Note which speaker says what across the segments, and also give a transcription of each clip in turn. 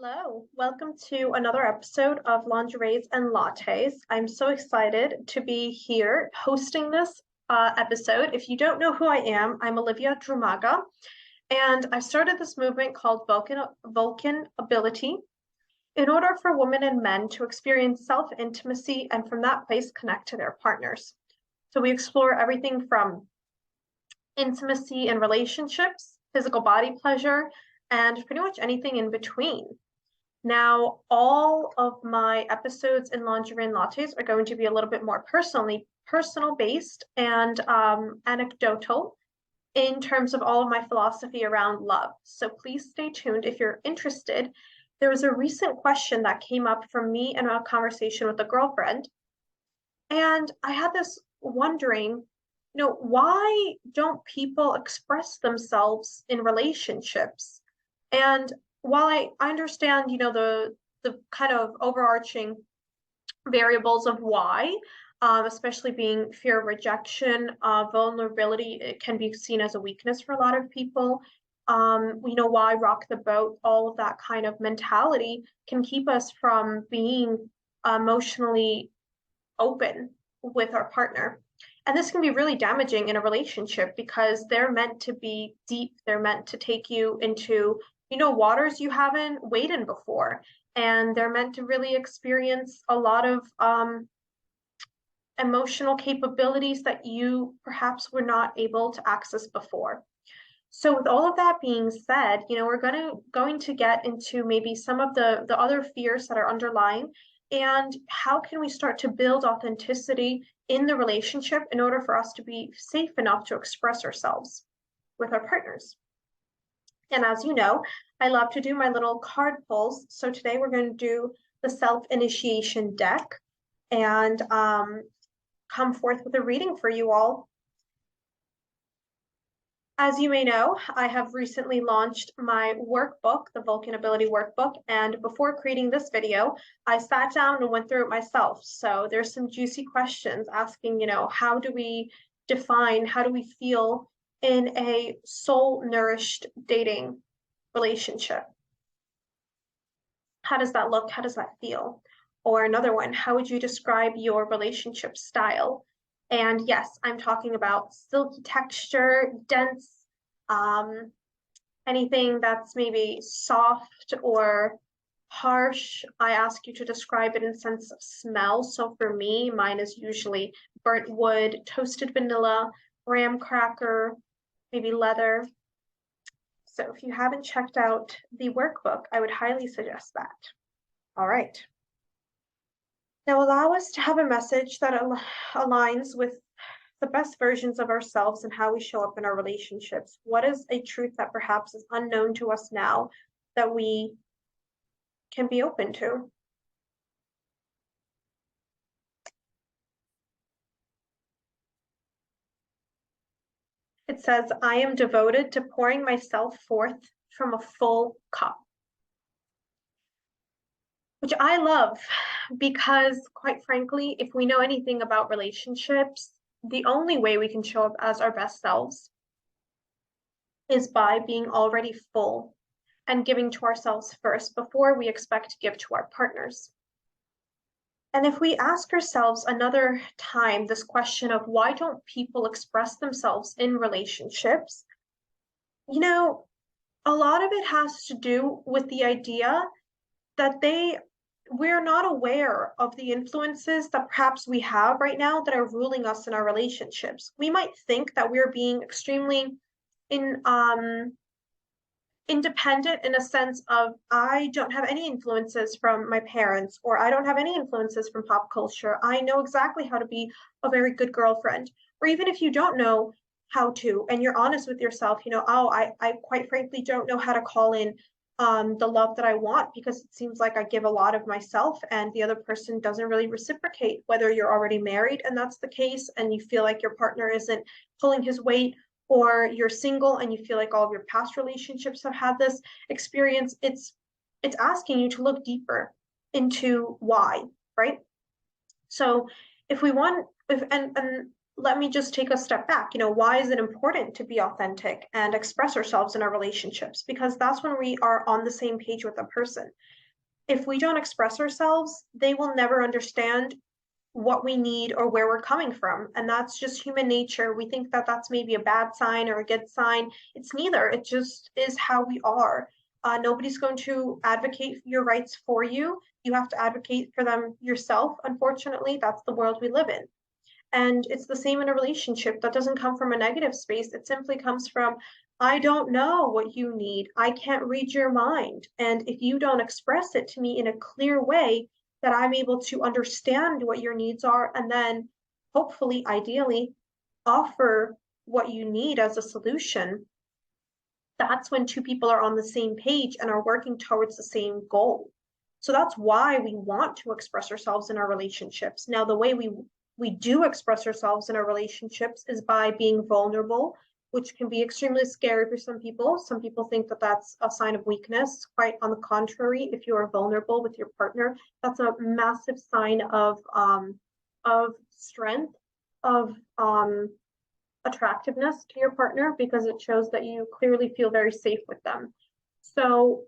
Speaker 1: Hello, welcome to another episode of Lingeries and Lattes. I'm so excited to be here hosting this episode. If you don't know who I am, I'm Olivia Drumaga, and I started this movement called Vulcan Ability in order for women and men to experience self-intimacy and from that place connect to their partners. So we explore everything from intimacy and relationships, physical body pleasure, and pretty much anything in between. Now, all of my episodes in Lingerie and Lattes are going to be a little bit more personal based and anecdotal in terms of all of my philosophy around love. So please stay tuned if you're interested. There was a recent question that came up from me in a conversation with a girlfriend, and I had this wondering, why don't people express themselves in relationships? And while I understand, the kind of overarching variables of why, especially being fear of rejection, vulnerability, it can be seen as a weakness for a lot of people. We know why rock the boat, all of that kind of mentality can keep us from being emotionally open with our partner. And this can be really damaging in a relationship because they're meant to be deep. They're meant to take you into, waters you haven't waded before. And they're meant to really experience a lot of emotional capabilities that you perhaps were not able to access before. So with all of that being said, we're going to get into maybe some of the other fears that are underlying and how can we start to build authenticity in the relationship in order for us to be safe enough to express ourselves with our partners. And as you know, I love to do my little card pulls. So today we're going to do the self-initiation deck and come forth with a reading for you all. As you may know, I have recently launched my workbook, the Vulcan Ability Workbook, and before creating this video, I sat down and went through it myself. So there's some juicy questions asking, how do we define, how do we feel in a soul-nourished dating relationship? How does that look? How does that feel? Or another one, how would you describe your relationship style? And yes, I'm talking about silky texture, dense, anything that's maybe soft or harsh. I ask you to describe it in sense of smell. So for me, mine is usually burnt wood, toasted vanilla, graham cracker, maybe leather. So if you haven't checked out the workbook, I would highly suggest that. All right. Now allow us to have a message that aligns with the best versions of ourselves and how we show up in our relationships. What is a truth that perhaps is unknown to us now that we can be open to? It says, I am devoted to pouring myself forth from a full cup, which I love because, quite frankly, if we know anything about relationships, the only way we can show up as our best selves is by being already full and giving to ourselves first before we expect to give to our partners. And if we ask ourselves another time this question of why don't people express themselves in relationships, a lot of it has to do with the idea that we're not aware of the influences that perhaps we have right now that are ruling us in our relationships. We might think that we're being extremely independent in a sense of I don't have any influences from my parents or I don't have any influences from pop culture. I know exactly how to be a very good girlfriend. Or even if you don't know how to and you're honest with yourself, I quite frankly don't know how to call in the love that I want because it seems like I give a lot of myself and the other person doesn't really reciprocate, whether you're already married and that's the case and you feel like your partner isn't pulling his weight, or you're single and you feel like all of your past relationships have had this experience. It's asking you to look deeper into why, right? So if we want, if and let me just take a step back. Why is it important to be authentic and express ourselves in our relationships? Because that's when we are on the same page with a person. If we don't express ourselves, they will never understand what we need or where we're coming from. And that's just human nature. We think that that's maybe a bad sign or a good sign. It's neither. It just is how we are. Nobody's going to advocate your rights for you. You have to advocate for them yourself. Unfortunately, that's the world we live in. And it's the same in a relationship. That doesn't come from a negative space. It simply comes from, I don't know what you need. I can't read your mind. And if you don't express it to me in a clear way, that I'm able to understand what your needs are, and then hopefully, ideally, offer what you need as a solution, that's when two people are on the same page and are working towards the same goal. So that's why we want to express ourselves in our relationships. Now, the way we do express ourselves in our relationships is by being vulnerable, which can be extremely scary for some people. Some people think that that's a sign of weakness. Quite on the contrary, if you are vulnerable with your partner, that's a massive sign of strength, of attractiveness to your partner, because it shows that you clearly feel very safe with them. So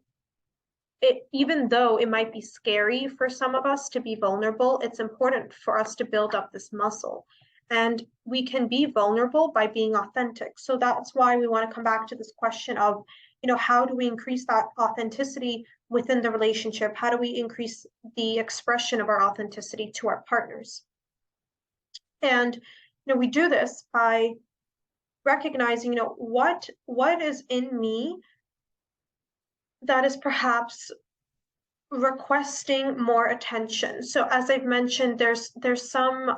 Speaker 1: even though it might be scary for some of us to be vulnerable, it's important for us to build up this muscle. And we can be vulnerable by being authentic. So that's why we want to come back to this question of, how do we increase that authenticity within the relationship? How do we increase the expression of our authenticity to our partners? And we do this by recognizing, what is in me that is perhaps requesting more attention. So as I've mentioned, there's some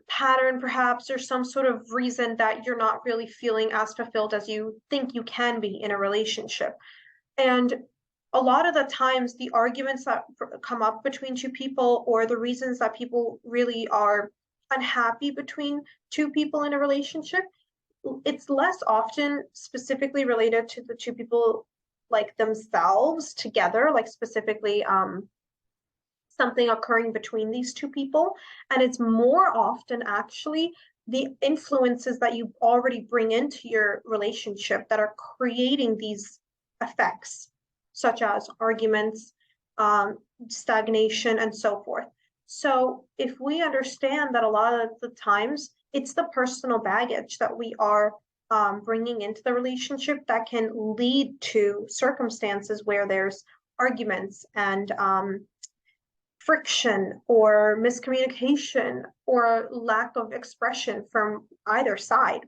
Speaker 1: pattern perhaps, or some sort of reason that you're not really feeling as fulfilled as you think you can be in a relationship. And a lot of the times the arguments that come up between two people, or the reasons that people really are unhappy between two people in a relationship, it's less often specifically related to the two people like themselves together, like specifically something occurring between these two people. And it's more often actually the influences that you already bring into your relationship that are creating these effects, such as arguments, stagnation, and so forth. So if we understand that a lot of the times it's the personal baggage that we are bringing into the relationship that can lead to circumstances where there's arguments and friction or miscommunication or lack of expression from either side.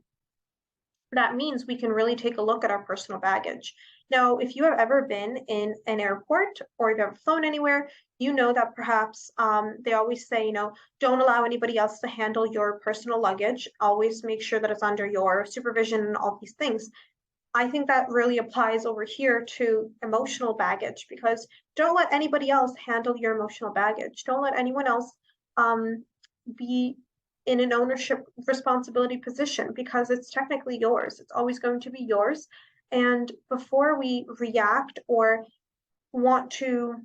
Speaker 1: That means we can really take a look at our personal baggage. Now, if you have ever been in an airport or you've ever flown anywhere, you know that perhaps they always say, don't allow anybody else to handle your personal luggage. Always make sure that it's under your supervision and all these things. I think that really applies over here to emotional baggage, because don't let anybody else handle your emotional baggage. Don't let anyone else be in an ownership responsibility position, because it's technically yours. It's always going to be yours. And before we react or want to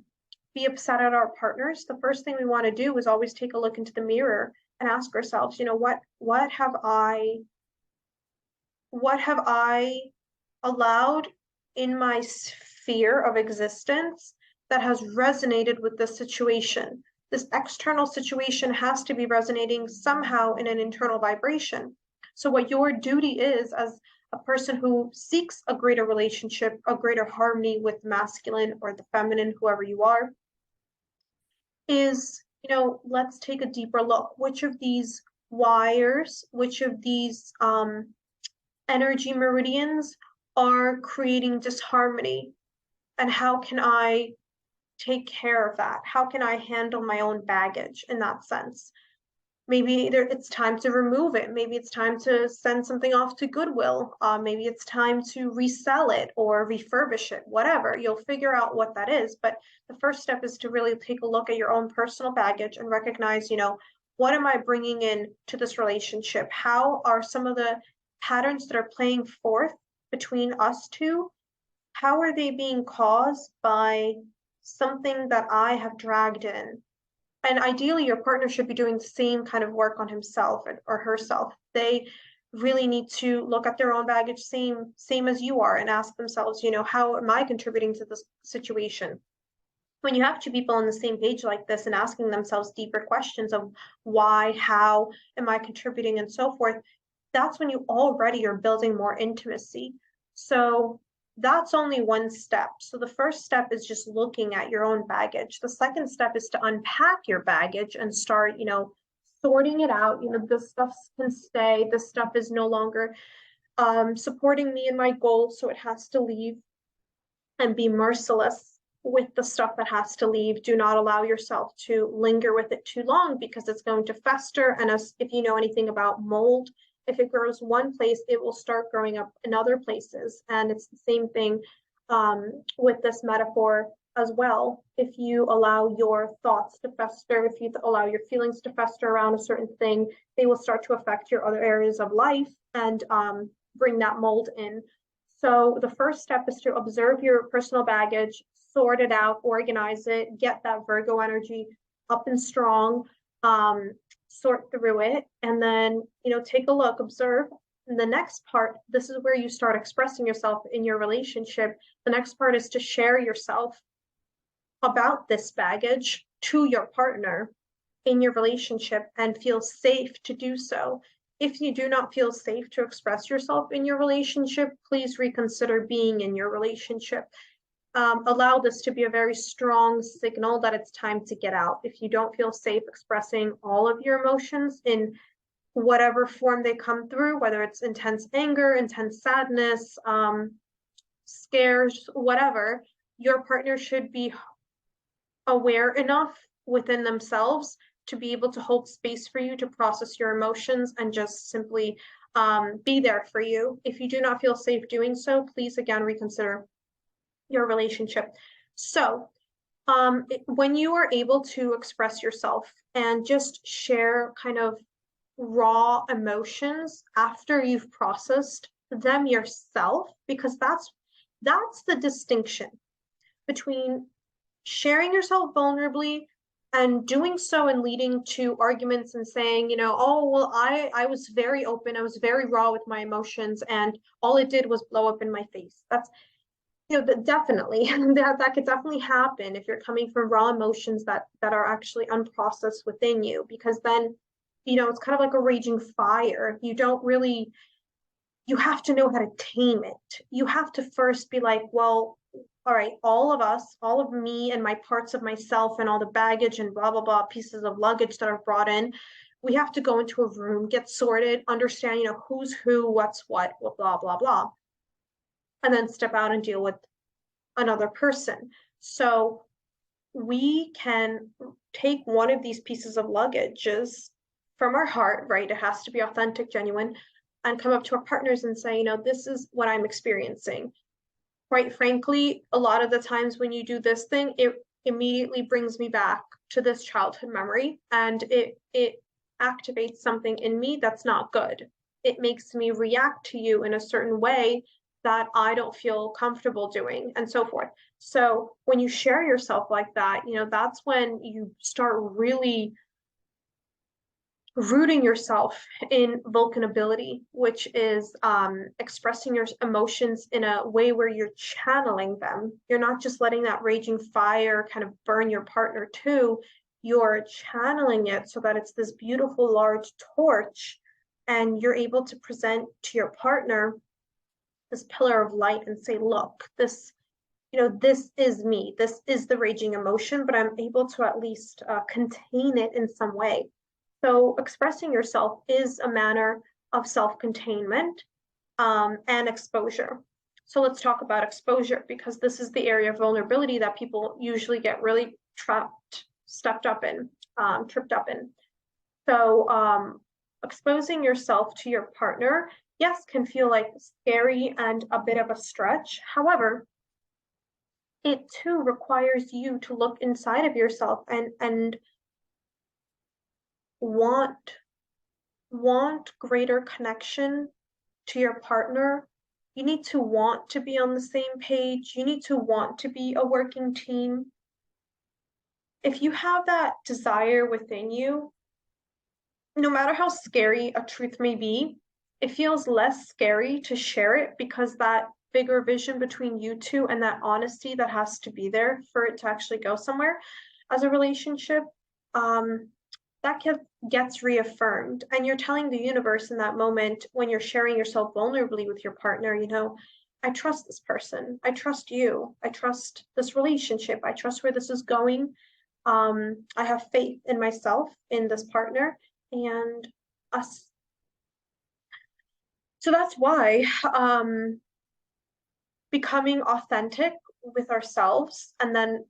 Speaker 1: be upset at our partners, the first thing we want to do is always take a look into the mirror and ask ourselves, what have I allowed in my sphere of existence that has resonated with this situation? This external situation has to be resonating somehow in an internal vibration. So what your duty is as a person who seeks a greater relationship, a greater harmony with masculine or the feminine, whoever you are, is, let's take a deeper look. Which of these wires, which of these energy meridians are creating disharmony? And how can I take care of that? How can I handle my own baggage in that sense? Maybe it's time to remove it. Maybe it's time to send something off to Goodwill. Maybe it's time to resell it or refurbish it, whatever. You'll figure out what that is. But the first step is to really take a look at your own personal baggage and recognize, what am I bringing in to this relationship? How are some of the patterns that are playing forth between us two, how are they being caused by something that I have dragged in? And ideally, your partner should be doing the same kind of work on himself or herself. They really need to look at their own baggage, same as you are, and ask themselves, how am I contributing to this situation? When you have two people on the same page like this and asking themselves deeper questions of why, how am I contributing, and so forth, that's when you already are building more intimacy. So that's only one step. So the first step is just looking at your own baggage. The second step is to unpack your baggage and start, sorting it out. This stuff can stay. This stuff is no longer supporting me in my goals, so it has to leave. And be merciless with the stuff that has to leave. Do not allow yourself to linger with it too long because it's going to fester. And as if you know anything about mold, if it grows one place, it will start growing up in other places. And it's the same thing with this metaphor as well. If you allow your thoughts to fester, if you allow your feelings to fester around a certain thing, they will start to affect your other areas of life and bring that mold in. So the first step is to observe your personal baggage, sort it out, organize it, get that Virgo energy up and strong, sort through it, and then, take a look, observe. And the next part, this is where you start expressing yourself in your relationship. The next part is to share yourself about this baggage to your partner in your relationship and feel safe to do so. If you do not feel safe to express yourself in your relationship, please reconsider being in your relationship. Allow this to be a very strong signal that it's time to get out. If you don't feel safe expressing all of your emotions in whatever form they come through, whether it's intense anger, intense sadness, scares, whatever, your partner should be aware enough within themselves to be able to hold space for you to process your emotions and just simply be there for you. If you do not feel safe doing so, please again reconsider your relationship. So when you are able to express yourself and just share kind of raw emotions after you've processed them yourself, because that's the distinction between sharing yourself vulnerably and doing so and leading to arguments and saying, oh, well, I was very open, I was very raw with my emotions, and all it did was blow up in my face. That's, definitely, that could definitely happen if you're coming from raw emotions that are actually unprocessed within you, because then, it's kind of like a raging fire. You have to know how to tame it. You have to first be like, well, all right, all of us, all of me and my parts of myself and all the baggage and blah, blah, blah, pieces of luggage that are brought in, we have to go into a room, get sorted, understand, who's who, what's what, blah, blah, blah, and then step out and deal with another person. So we can take one of these pieces of luggages from our heart, right? It has to be authentic, genuine, and come up to our partners and say, this is what I'm experiencing. Quite frankly, a lot of the times when you do this thing, it immediately brings me back to this childhood memory, and it activates something in me that's not good. It makes me react to you in a certain way that I don't feel comfortable doing, and so forth. So when you share yourself like that, that's when you start really rooting yourself in vulnerability, which is expressing your emotions in a way where you're channeling them. You're not just letting that raging fire kind of burn your partner too. You're channeling it so that it's this beautiful large torch, and you're able to present to your partner this pillar of light and say, look, this is me. This is the raging emotion, but I'm able to at least contain it in some way. So expressing yourself is a manner of self-containment and exposure. So let's talk about exposure, because this is the area of vulnerability that people usually get really tripped up in. So exposing yourself to your partner, yes, can feel like scary and a bit of a stretch. However, it too requires you to look inside of yourself and want greater connection to your partner. You need to want to be on the same page. You need to want to be a working team. if you have that desire within you, no matter how scary a truth may be, it feels less scary to share it because that bigger vision between you two and that honesty that has to be there for it to actually go somewhere as a relationship, um, that gets reaffirmed. And you're telling the universe in that moment when you're sharing yourself vulnerably with your partner, I trust this person. I trust you. I trust this relationship. I trust where this is going. I have faith in myself, in this partner, and us. So that's why becoming authentic with ourselves, and then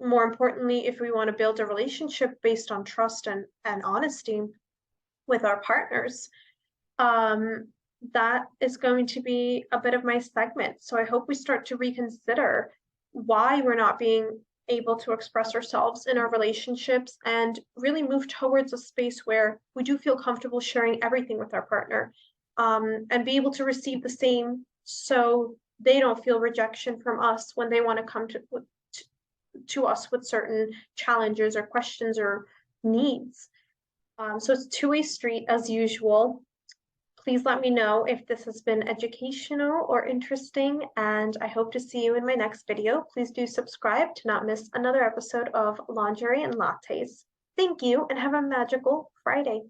Speaker 1: more importantly, if we want to build a relationship based on trust and honesty with our partners, um, that is going to be a bit of my segment. So I hope we start to reconsider why we're not being able to express ourselves in our relationships and really move towards a space where we do feel comfortable sharing everything with our partner, and be able to receive the same so they don't feel rejection from us when they want to come to us with certain challenges or questions or needs. So it's a two-way street as usual. Please let me know if this has been educational or interesting, and I hope to see you in my next video. Please do subscribe to not miss another episode of Lingerie and Lattes. Thank you, and have a magical Friday.